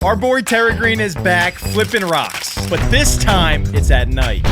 Our boy Terra Green is back, flipping rocks. But this time, it's at night.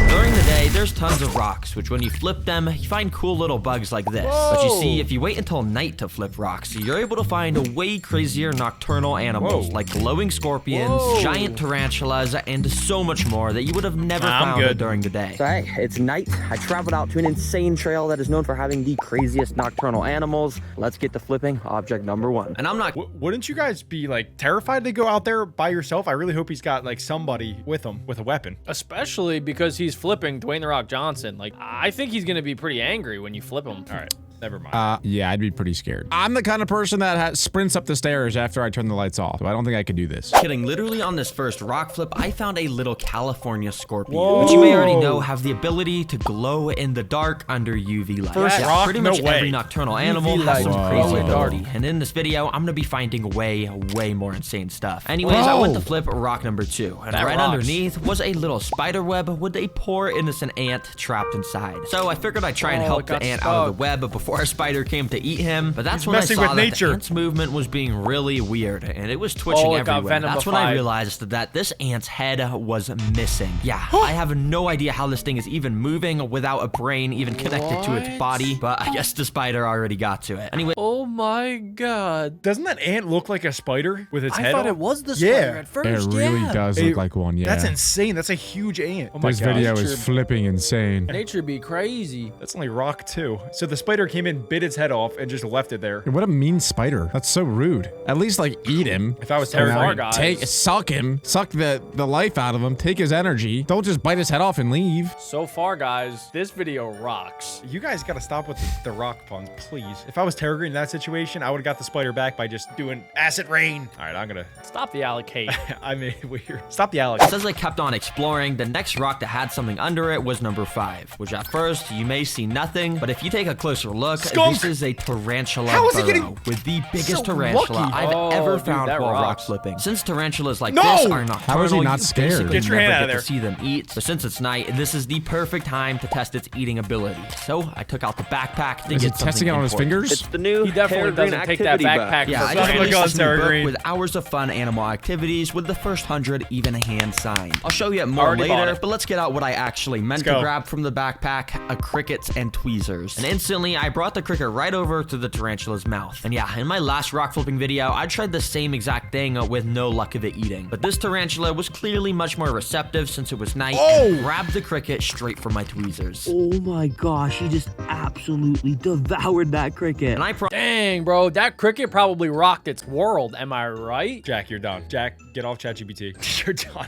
During the day, there's tons of rocks, which when you flip them, you find cool little bugs like this. Whoa. But you see, if you wait until night to flip rocks, you're able to find way crazier nocturnal animals like glowing scorpions, giant tarantulas, and so much more that you would have never found during the day. So hey, it's night. I traveled out to an insane trail that is known for having the craziest nocturnal animals. Let's get to flipping object number one. And I'm not... Wouldn't you guys be like terrified to go out there by yourself? I really hope he's got like somebody with him with a weapon. Especially because he's flipping Dwayne The Rock Johnson. Like, I think he's gonna be pretty angry when you flip him. All right. Never mind. Yeah, I'd be pretty scared. I'm the kind of person that sprints up the stairs after I turn the lights off, so I don't think I could do this. Kidding. Literally on this first rock flip, I found a little California scorpion, which you may already know have the ability to glow in the dark under UV light. First rock? Pretty much No way. every nocturnal animal has some crazy ability, and in this video, I'm gonna be finding way more insane stuff. Anyways, I went to flip rock number 2, and right underneath was a little spider web with a poor innocent ant trapped inside. So I figured I'd try and help the ant out of the web before a spider came to eat him, but that's when I saw that the ant's movement was being really weird, and it was twitching everywhere. That's when I realized that this ant's head was missing. Yeah, I have no idea how this thing is even moving without a brain even connected to its body, but I guess the spider already got to it. Anyway. Oh my god. Doesn't that ant look like a spider with its head? I thought it was the spider at first. It really does look like one, yeah. That's insane. That's a huge ant. Oh my this gosh. video is flipping insane. Nature be crazy. That's only rock 2. So the spider came in, bit its head off, and just left it there. What a mean spider. That's so rude. At least, like, eat him. If I was terrified, suck him. Suck the life out of him. Take his energy. Don't just bite his head off and leave. So far, guys, this video rocks. You guys gotta stop with the rock puns, please. If I was Terra Green in that situation, I would've got the spider back by just doing acid rain. All right, I'm gonna... Stop the allocate. I mean, weird. Stop the allocate. As I kept on exploring, the next rock that had something under it was number 5, which at first, you may see nothing, but if you take a closer look, this is a tarantula burrow with the biggest tarantula I've ever found while rock flipping. Since tarantulas like this are nocturnal, how is he not scared? Get your hand out of there. To see them eat, but since it's night, this is the perfect time to test its eating ability. So I took out the backpack to get testing it on his fingers? It's the new He definitely doesn't take that backpack. Yeah, I just released this new book with hours of fun animal activities with the first 100 even hand signed. I'll show you more later, but let's get out what I actually meant to grab from the backpack: crickets and tweezers. And instantly, I brought the cricket right over to the tarantula's mouth. And yeah, in my last rock flipping video, I tried the same exact thing with no luck of it eating. But this tarantula was clearly much more receptive since it was night and grabbed the cricket straight from my tweezers. Oh my gosh, he just absolutely devoured that cricket. And I Dang, bro, that cricket probably rocked its world. Am I right? Jack, you're done. Jack, get off ChatGPT. You're done.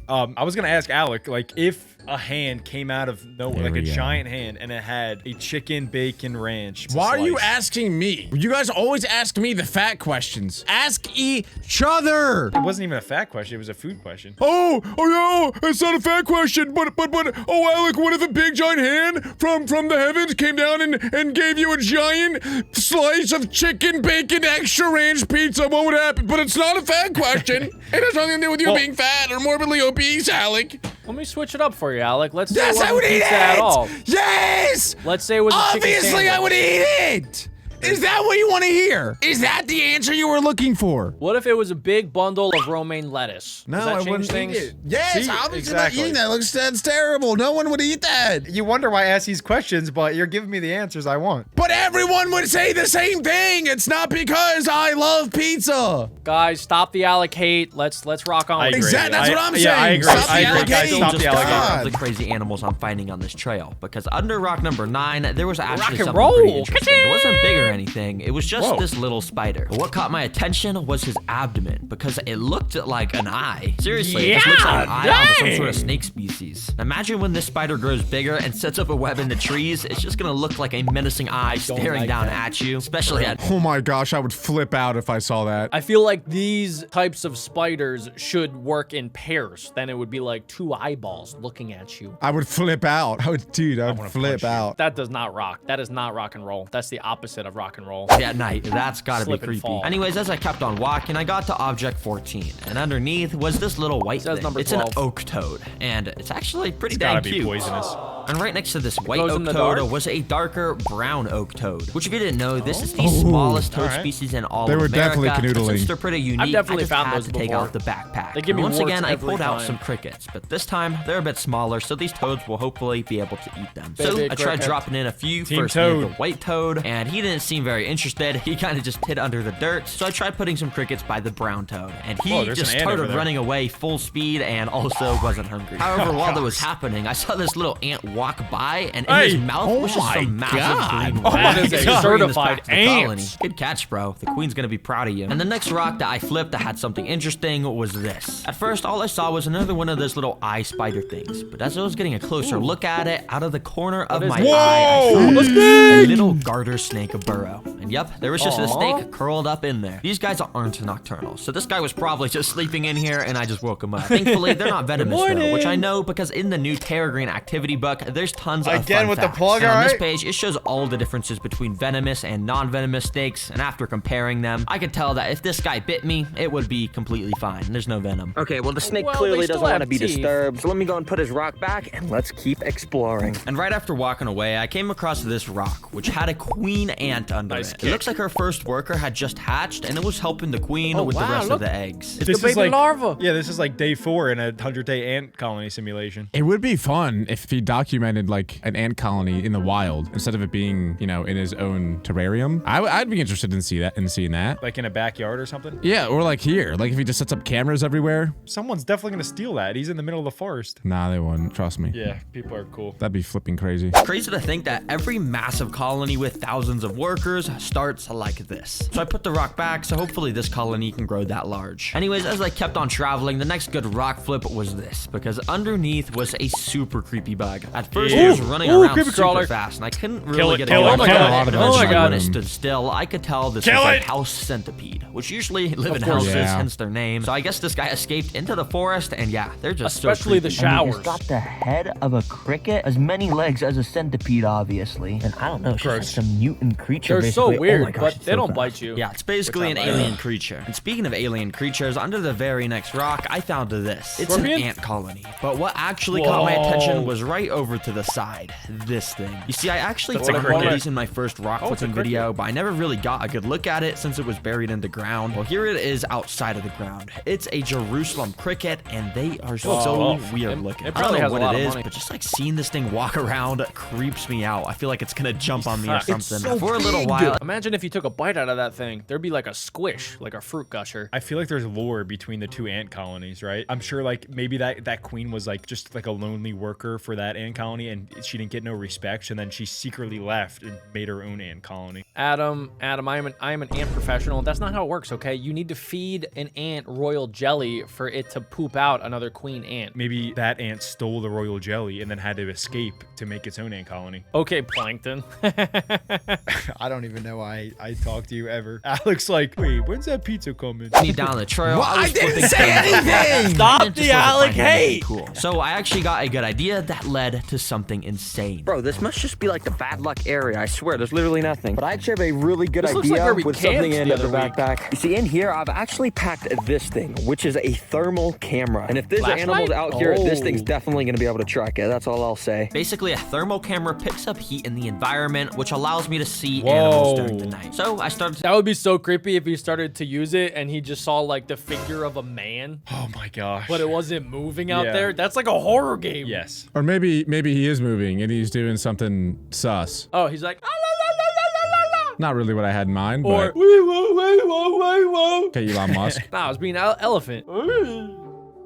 I was gonna ask Alec, like, if a hand came out of nowhere, like a giant hand, and it had a chicken bacon ranch. Why are you asking me? You guys always ask me the fat questions. Ask each other. It wasn't even a fat question. It was a food question. Oh no, it's not a fat question, but, oh, Alec, what if a big giant hand from the heavens came down and gave you a giant slice of chicken bacon extra ranch pizza? What would happen? But it's not a fat question. It has nothing to do with you being fat or morbidly obese, Alec. Let me switch it up for you, Alec. Let's say Yes, it I would wasn't eat pizza it! at all. Yes! Let's say it was a chicken Obviously, I would eat it! Is that what you want to hear? Is that the answer you were looking for? What if it was a big bundle of romaine lettuce? No, Does that I change wouldn't things? eat it. Yes, See? obviously not eating that. That's terrible. No one would eat that. You wonder why I ask these questions, but you're giving me the answers I want. But everyone would say the same thing. It's not because I love pizza. Guys, stop the allocate. Let's rock on. I agree. Exactly. That's what I'm saying. Yeah, I agree. Stop I the agree. Guys, allocate. stop just the allocate. of the crazy animals I'm finding on this trail, because under rock number 9 there was actually and something roll. pretty interesting. It wasn't big or anything. It was just this little spider. But what caught my attention was his abdomen, because it looked like an eye. Seriously, it looks like an eye out of some sort of snake species. Imagine when this spider grows bigger and sets up a web in the trees. It's just gonna look like a menacing eye staring down at you, especially at... Oh my gosh, I would flip out if I saw that. I feel like these types of spiders should work in pairs. Then it would be like 2 eyeballs looking at you. I would flip out. I would flip out. That does not rock. That is not rock and roll. That's the opposite of rock and roll. At night, that's gotta be Slip and creepy. fall. Anyways, as I kept on walking, I got to object 14, and underneath was this little white thing. Number It's 12. an oak toad, and it's actually pretty It's dang gotta be cute. poisonous. And right next to this white Glows oak in the toad dark? was a darker brown oak toad, which if you didn't know, this is the smallest toad species in all They of were America. definitely And canoodling. since they're pretty unique, I definitely just found had those to take before. out the backpack. They give me And once warts again, I every pulled out time. some crickets, but this time they're a bit smaller, so these toads will hopefully be able to eat them. Baby So I tried cricket. dropping in a few. Team First named the toad. white toad, and he didn't seem very interested. He kind of just hid under the dirt. So I tried putting some crickets by the brown toad, and he Whoa, there's just an ant over started there. running away full speed and also wasn't hungry. However, while that was happening, I saw this little ant walk by, and in his Hey! mouth was just some massive green Oh worm. my That is a God. Bringing this certified back to the colony. ant. Good catch, bro. The queen's gonna be proud of you. And the next rock that I flipped that had something interesting was this. At first, all I saw was another one of those little eye spider things. But as I was getting a closer look at it, out of the corner of my eye, I saw a little garter snake burrow. And yep, there was just a snake curled up in there. These guys aren't nocturnal, so this guy was probably just sleeping in here, and I just woke him up. Thankfully, they're not venomous though, which I know because in the new Terragreen activity book, there's tons of Again fun with the facts. plug, And on this alright? page, it shows all the differences between venomous and non-venomous snakes, and after comparing them, I could tell that if this guy bit me, it would be completely fine. There's no venom. Okay, well, the snake Well, clearly they still doesn't want to have be teeth. disturbed, so let me go and put his rock back, and let's keep exploring. And right after walking away, I came across this rock, which had a queen ant under Nice it. kick. It looks like her first worker had just hatched, and it was helping the queen with the wow, rest look. of the eggs. This the is baby like larva. Yeah, this is like day 4 in a 100-day ant colony simulation. It would be fun if he documented like an ant colony in the wild instead of it being, you know, in his own terrarium. I'd be interested in seeing that. Like in a backyard or something. Yeah, or like here, like if he just sets up cameras everywhere. Someone's definitely gonna steal that. He's in the middle of the forest. Nah, they wouldn't. Trust me. Yeah, people are cool. That'd be flipping crazy. Crazy to think that every massive colony with thousands of workers starts like this. So I put the rock back, so hopefully this colony can grow that large. Anyways, as I kept on traveling, the next good rock flip was this, because underneath was a super creepy bug. At first, it was running around creepy super crawler. fast, and I couldn't really Kill it, get kill a it, grip kill on it. it. Oh my Eventually, God. when it stood still, I could tell this Kill was a it. house centipede, which usually live in course. houses, Yeah. hence their name. So I guess this guy escaped into the forest, and yeah, they're just Especially the so creepy. showers. It's got the head of a cricket, as many legs as a centipede, obviously. And I don't know, it's just like Gross. some mutant creature. They're so basically. Oh my weird, gosh, but it's they so don't fast. bite you. Yeah, it's basically an alien creature. And speaking of alien creatures, under the very next rock, I found this. It's Scorpion? an ant colony. But what actually caught my attention was right over to the side. This thing. You see, I actually That's a found one of cricket. these in my first rock Oh, it's a flipping cricket. video, but I never really got a good look at it since it was buried in the ground. Well, here it is outside of the ground. It's a Jerusalem cricket, and they are so tough. weird looking. it I don't probably know has a what lot it of is, money. but just like seeing this thing walk around creeps me out. I feel like it's gonna jump on me or It's something. For a little while, Imagine if you took a bite out of that thing. There'd be like a squish, like a fruit gusher. I feel like there's lore between the two ant colonies, right? I'm sure like maybe that queen was like just like a lonely worker for that ant colony and she didn't get no respect, and then she secretly left and made her own ant colony. Adam, I am an ant professional. That's not how it works, okay? You need to feed an ant royal jelly for it to poop out another queen ant. Maybe that ant stole the royal jelly and then had to escape to make its own ant colony. Okay, Plankton. I don't even know why I talk to you ever. Alex like, wait, when's that pizza coming? down the trail, I was didn't flipping say things. anything! Stop Just the wasn't Alec finding anything hate! cool. So I actually got a good idea that led to something insane. Bro, this must just be like the bad luck area. I swear, there's literally nothing. But I actually have a really good This looks like idea where we with something camped in the the other week. backpack. You see, in here, I've actually packed this thing, which is a thermal camera. And if there's Flashlight? animals out here, this Oh. thing's definitely going to be able to track it. That's all I'll say. Basically, a thermal camera picks up heat in the environment, which allows me to see Whoa. animals during the night. So I started That would be so creepy if he started to use it and he just saw like the figure of a man, Oh my gosh. but it wasn't moving out Yeah. there. That's like a horror game. Yes. Or maybe he is moving and he's doing something sus. Oh, he's like, Not really what I had in mind, or, but okay, Elon Musk. nah, I was being an elephant.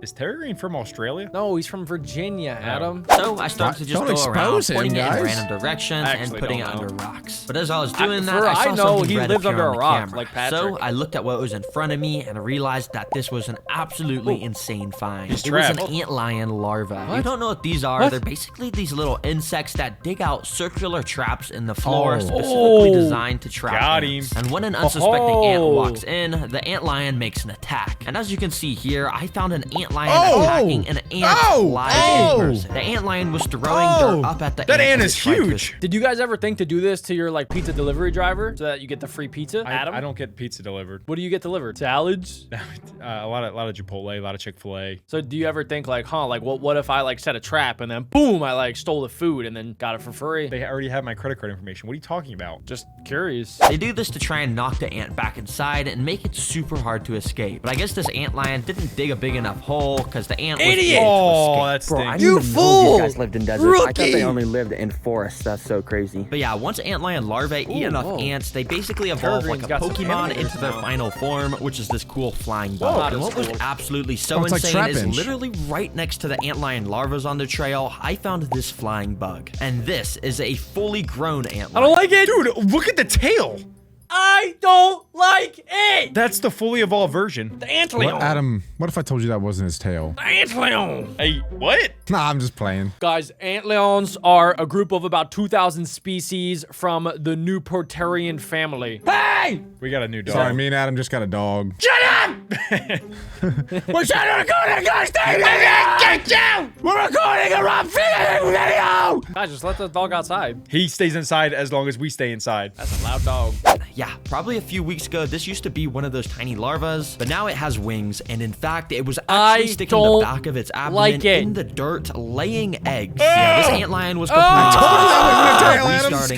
Is Terragreen from Australia? No, he's from Virginia, Adam. So I started to just Don't go around, expose him, pointing it in guys. random directions and Actually putting it don't know. under rocks. But as I was doing that, for I saw I know, something he red lives appear under on a the rock, camera. like So Patrick. I looked at what was in front of me and realized that this was an absolutely insane find. He's It was an trapped. antlion larva. You don't know what these are. They're basically these little insects that dig out circular traps in the floor, specifically designed to trap Got ants. him. And when an unsuspecting ant Oh. walks in, the antlion makes an attack. And as you can see here, I found an antlion antlion attacking an ant live in person. The antlion was throwing dirt up at the ant. That ant is huge. Did you guys ever think to do this to your like pizza delivery driver so that you get the free pizza? Adam? I don't get pizza delivered. What do you get delivered? Salads? A lot of Chipotle, a lot of Chick-fil-A. So do you ever think like, like what if I like set a trap and then boom, I like stole the food and then got it for free? They already have my credit card information. What are you talking about? Just curious. They do this to try and knock the ant back inside and make it super hard to escape. But I guess this antlion didn't dig a big enough hole because the ant was able to escape. That's Bro, I didn't even know these guys lived in deserts. I thought they only lived in forests. That's so crazy. But yeah, once antlion larvae eat enough ants, they basically evolve like a Pokemon into their final form, which is this cool flying bug. And what was absolutely so insane is literally right next to the antlion larvas on the trail, I found this flying bug. And this is a fully grown antlion. I don't like it. Dude, look at the tail. I don't like it. That's the fully evolved version. The antlion. Adam, what if I told you that wasn't his tail? The antlion. Hey, what? Nah, I'm just playing. Guys, antlions are a group of about 2,000 species from the new Predatory family. Hey! We got a new dog. Sorry, me and Adam just got a dog. Shut up! We're trying to record a ghost video! We're recording a Rob feeding video! Guys, just let the dog outside. He stays inside as long as we stay inside. That's a loud dog. Yeah, probably a few weeks ago, this used to be one of those tiny larvas, but now it has wings, and in fact, it was actually sticking the back of its abdomen in the dirt, laying eggs. Yeah, this antlion was restarting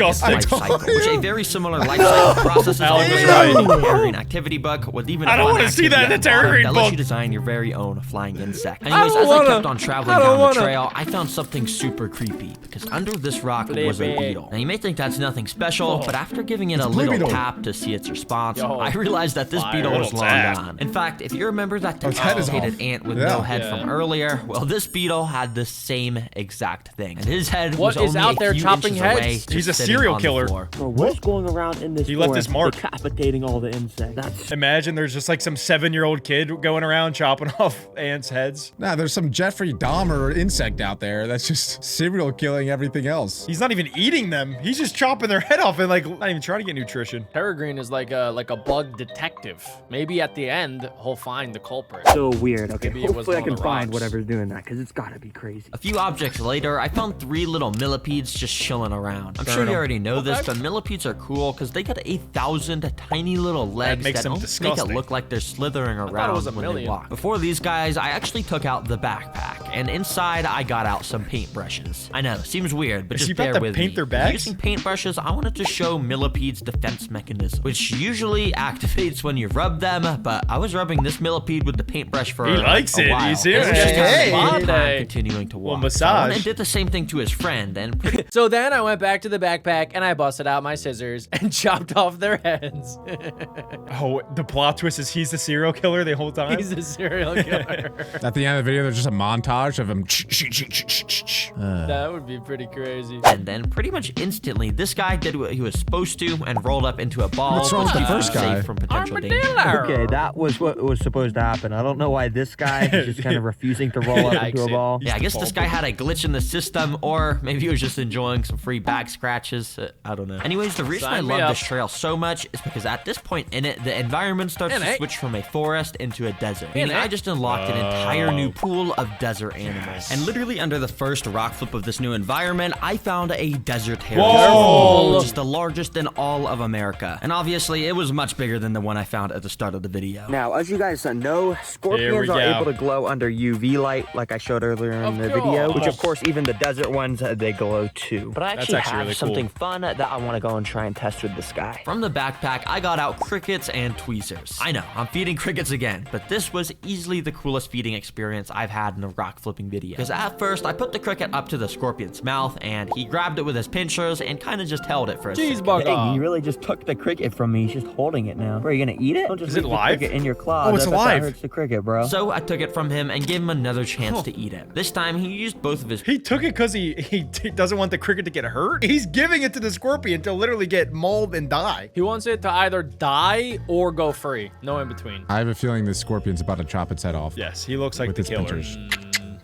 its life cycle, which a very similar life cycle process is in the Tarantula activity book, with even I don't want to see that in the Tarantula that book. lets you design your very own flying insect. Anyways, as I kept on traveling down the trail, I found something super creepy, because under this rock was a beetle. Now, you may think that's nothing special, but after giving it a little tap to see its response, I realized that this beetle was long gone. In fact, if you remember that decapitated ant with no head from earlier, well, this beetle had the same exact thing. And his head was only out there a few chopping inches away, heads? He's a serial killer. Bro, what's going around in this He left his mark. decapitating all the insects? Imagine there's just like some 7-year-old kid going around chopping off ants' heads. Nah, there's some Jeffrey Dahmer insect out there that's just serial killing everything else. He's not even eating them. He's just chopping their head off and like not even trying to get nutrition. Peregrine is like a bug detective. Maybe at the end, he'll find the culprit. So weird. Okay, Maybe it was hopefully I one of can the find rocks. whatever's doing that, because it's gotta be crazy. A few objects later, I found 3 little millipedes just chilling around. I'm sure you already know this, but millipedes are cool because they got 1,000 tiny little legs makes that them almost make it disgusting. look like they're slithering around it was a when they million. walk. Before these guys, I actually took out the backpack, and inside I got out some paintbrushes. I know, seems weird, but Is he just about bear to with paint me. their bags? Using paintbrushes, I wanted to show millipedes' defense mechanism, which usually activates when you rub them, but I was rubbing this millipede with the paintbrush for He likes a it. while. You see it? This was just Hey, kind of hey. continuing to walk. Well, So I went massage. and did the same thing to his friend, and pretty So then I went back to the backpack and I busted out my scissors and chopped off their heads. Oh, the plot twist is he's the serial killer the whole time? He's a serial killer. At the end of the video, there's just a montage of him. That would be pretty crazy. And then pretty much instantly, this guy did what he was supposed to and rolled up into a ball. What's wrong with the which keeps first him guy? safe from potential danger. Okay, that was what was supposed to happen. I don't know why this guy is just kind of refusing to roll up into a ball. Yeah, I guess this guy had a glitch in the system, or maybe he was just enjoying some free back scratches. I don't know. Anyways, the reason I Sign me love up. this trail so much is because at this point in it, the environment starts to switch from a forest into a desert. Meaning I just unlocked an entire new pool of desert animals. And literally under the first rock flip of this new environment, I found a desert harrier, which is the largest in all of America. And obviously, it was much bigger than the one I found at the start of the video. Now, as you guys know, scorpions are able to glow under UV light, like I showed earlier in the video, which of course, even the desert ones, they glow too. But I actually have really something cool. fun that I want to go and try and test with this guy. From the backpack, I got out crickets and tweezers. I know, I'm feeding crickets again, but this was easily the coolest feeding experience I've had in a rock flipping video. Because at first, I put the cricket up to the scorpion's mouth, and he grabbed it with his pinchers and kind of just held it for a second. Dang, you really just took the cricket from me. He's just holding it now. Bro, are you gonna eat it? Don't just Is it leave the live? cricket in your claw. Oh, it's That alive. hurts the cricket, bro. So I took it from him and gave him another chance to eat it. This time, he used both of his He took it because he doesn't want the cricket to get hurt. He's giving it to the scorpion to literally get mauled and die. He wants it to either die or go free. No in between. I have a feeling this scorpion's about to chop its head off. Yes, he looks like with the its killer. pinchers.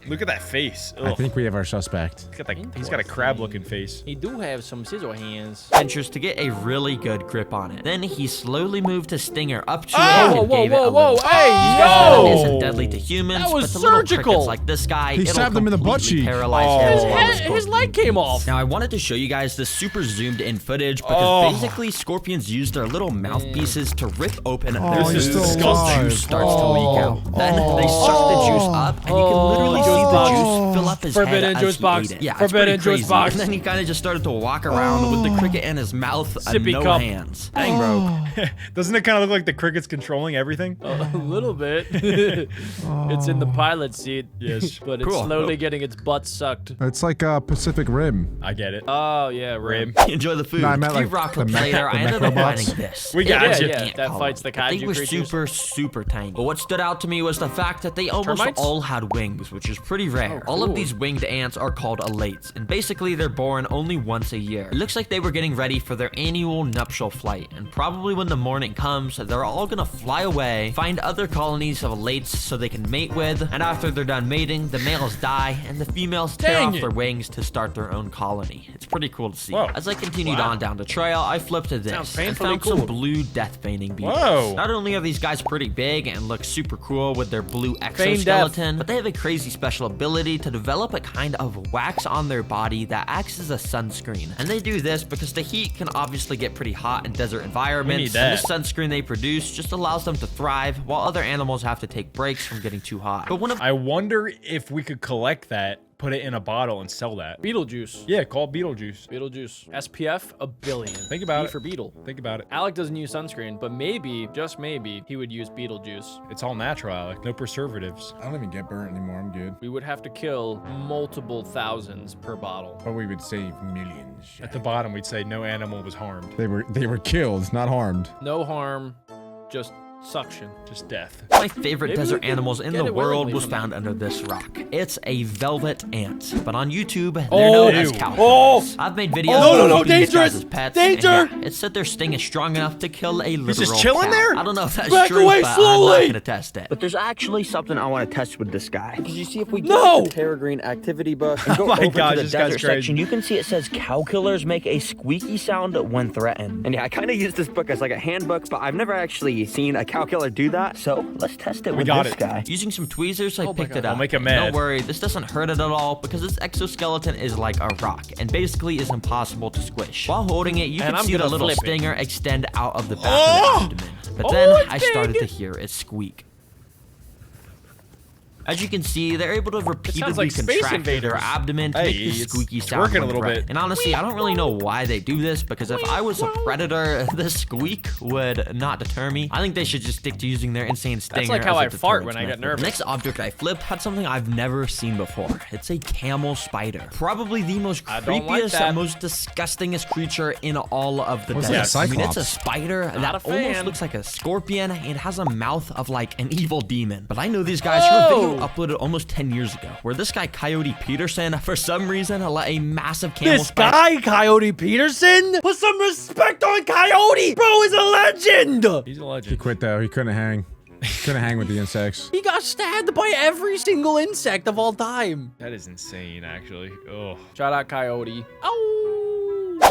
Look at that face. Ugh. I think we have our suspect. He's got a crab-looking face. He do have some scissor hands. Ventures to get a really good grip on it. Then he slowly moved his stinger up to it Whoa, and gave it a whoa, little hey, This yo! venom isn't deadly to humans, That was but to little surgical. crickets like this guy, He it'll stabbed him in the butt completely cheek. paralyze him as well as His leg came off. Now, I wanted to show you guys this super zoomed in footage because basically scorpions use their little mouthpieces to rip open their he's juice still until alive. juice starts to leak out. Then they suck the juice up, and you can literally see the juice fill up his Forbidden head juice as he box. ate it. Yeah, Forbidden it's pretty juice crazy. box. And then he kind of just started to walk around with the cricket in his mouth and Sippy no cup. hands. Dang, bro. Doesn't it kind of look like the cricket's controlling everything? A little bit. It's in the pilot seat. Yes. But it's Cool. slowly getting its butt sucked. It's like a Pacific Rim. I get it. Oh, yeah, Rim. Enjoy the food. No, I meant To like rock the clips mech- later, the I ended mech up robots. finding this. We got you. Yeah, that fights the They kaiju were creatures. super tiny. But what stood out to me was the fact that they almost Termites? all had wings, which is pretty rare. Oh, All of cool. these winged ants are called elates, and basically they're born only once a year. It looks like they were getting ready for their annual nuptial flight, and probably when the morning comes, they're all gonna fly away, find other colonies of elates so they can mate with, and after they're done mating, the males die, and the females tear Dang off it. their wings to start their own colony. It's pretty cool to see. Whoa. As I continued on down the trail, I flipped to this Sounds and painfully found some cool. blue death feigning beetles. Whoa. Not only are these guys pretty big and look super cool with their blue Feign exoskeleton, but they have a crazy special ability to develop a kind of wax on their body that acts as a sunscreen. And they do this because the heat can obviously get pretty hot in desert environments. that. And this sunscreen they produce just allows them to thrive while other animals have to take breaks from getting too hot. But one of I wonder if we could collect that, put it in a bottle, and sell that. Beetlejuice. Yeah, call it Beetlejuice. Beetlejuice. SPF, 1 billion. Think about B it. for beetle. Think about it. Alec doesn't use sunscreen, but maybe, just maybe, he would use Beetlejuice. It's all natural, Alec. No preservatives. I don't even get burnt anymore. I'm good. We would have to kill multiple thousands per bottle. But we would save millions. At the bottom, we'd say no animal was harmed. They were killed, not harmed. No harm, just suction. Just death. my favorite Maybe we desert can animals in get the it world willingly was from found under this rock. It's a velvet ant, but on YouTube, they're Oh, known as ew. cowpillars. I've made videos Oh, of no, keeping these guys dangerous! as pets. Danger! And yeah, it said their sting is strong enough to kill a literal just chilling cow. there? I don't know if that's Back true, away but I'm slowly! not gonna test it. But there's actually something I want to test with this guy. Because you see, if we get No! the Terra Green activity book and go my over gosh, to the this guy's desert crazy. section, you can see it says cow killers make a squeaky sound when threatened. And yeah, I kind of use this book as like a handbook, but I've never actually seen a cow killer do that. So let's test it with got this it. guy. Using some tweezers, I picked it I'll up. make him And mad. Don't worry, this doesn't hurt it at all because this exoskeleton is like a rock and basically is impossible to squish. While holding it, you And can I'm see the gonna little flip it. stinger extend out of the back of the abdomen. But then I started to hear it squeak. As you can see, they're able to repeatedly like Space contract their Invaders. abdomen to Hey, make this it's squeaky sound. working a when little threatened. bit. And honestly, I don't really know why they do this because if I was a predator, this squeak would not deter me. I think they should just stick to using their insane stinger. like how as a I fart deterrence when I get method. nervous. The next object I flipped had something I've never seen before. It's a camel spider. Probably the most I don't like creepiest, that. most disgustingest creature in all of the What's desert. that, I mean, it's a Cyclops? spider that a almost fan. looks like a scorpion and has a mouth of like an evil demon. But I know these guys from a video uploaded almost 10 years ago, where this guy Coyote Peterson, for some reason, let a massive camel This spider. guy, Coyote Peterson? Put some respect on Coyote! Bro is a legend! He's a He legend. quit though. He couldn't hang. Couldn't hang with the insects. He got stabbed by every single insect of all time. That is insane, actually. Oh. Shout out Coyote. Oh!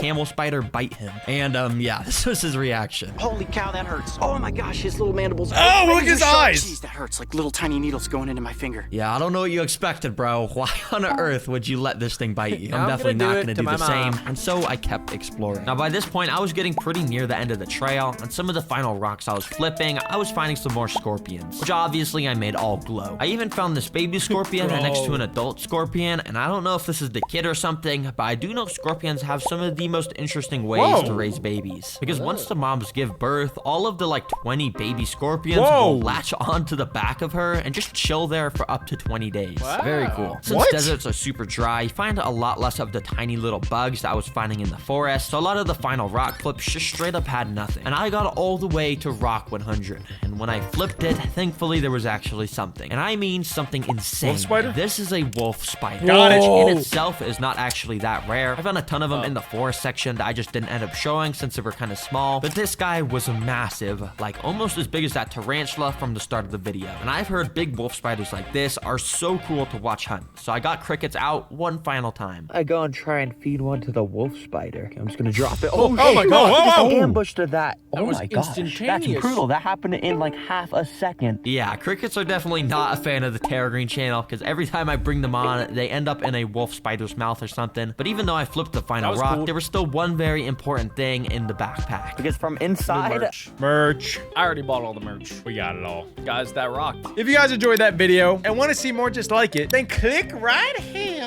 Camel spider bite him. And yeah, this was his reaction. Holy cow, that hurts. Oh my gosh, his little mandibles. Oh, look at his eyes! Jeez, that hurts. Like little tiny needles going into my finger. Yeah, I don't know what you expected, bro. Why on earth would you let this thing bite you? I'm I'm definitely gonna do not it gonna to do my the same. mom. And so I kept exploring. Now, by this point, I was getting pretty near the end of the trail, and some of the final rocks I was flipping, I was finding some more scorpions, which obviously I made all glow. I even found this baby scorpion next to an adult scorpion, and I don't know if this is the kid or something, but I do know scorpions have some of the most interesting ways to raise babies. Because once the moms give birth, all of the like 20 baby scorpions will latch onto the back of her and just chill there for up to 20 days. Very cool. Since deserts are super dry, you find a lot less of the tiny little bugs that I was finding in the forest, so a lot of the final rock flips just straight up had nothing. And I got all the way to rock 100, and when I flipped it, thankfully there was actually something. And I mean something insane. Wolf spider? This is a wolf spider. Got it. Which in itself is not actually that rare. I found a ton of them in the forest section that I just didn't end up showing since they were kind of small. But this guy was massive, like almost as big as that tarantula from the start of the video. And I've heard big wolf spiders like this are so cool to watch hunt. So I got crickets out one final time. I go and try and feed one to the wolf spider. Okay, I'm just gonna drop it. Oh my God. Just ambushed to that. That was my gosh. instantaneous. That's brutal. That happened in like half a second. Yeah, crickets are definitely not a fan of the Terra Green channel because every time I bring them on, they end up in a wolf spider's mouth or something. But even though I flipped the final rock, cool. There was still one very important thing in the backpack. Because from inside... Merch. I already bought all the merch. We got it all. Guys, that rocked. If you guys enjoyed that video and want to see more just like it, then click right here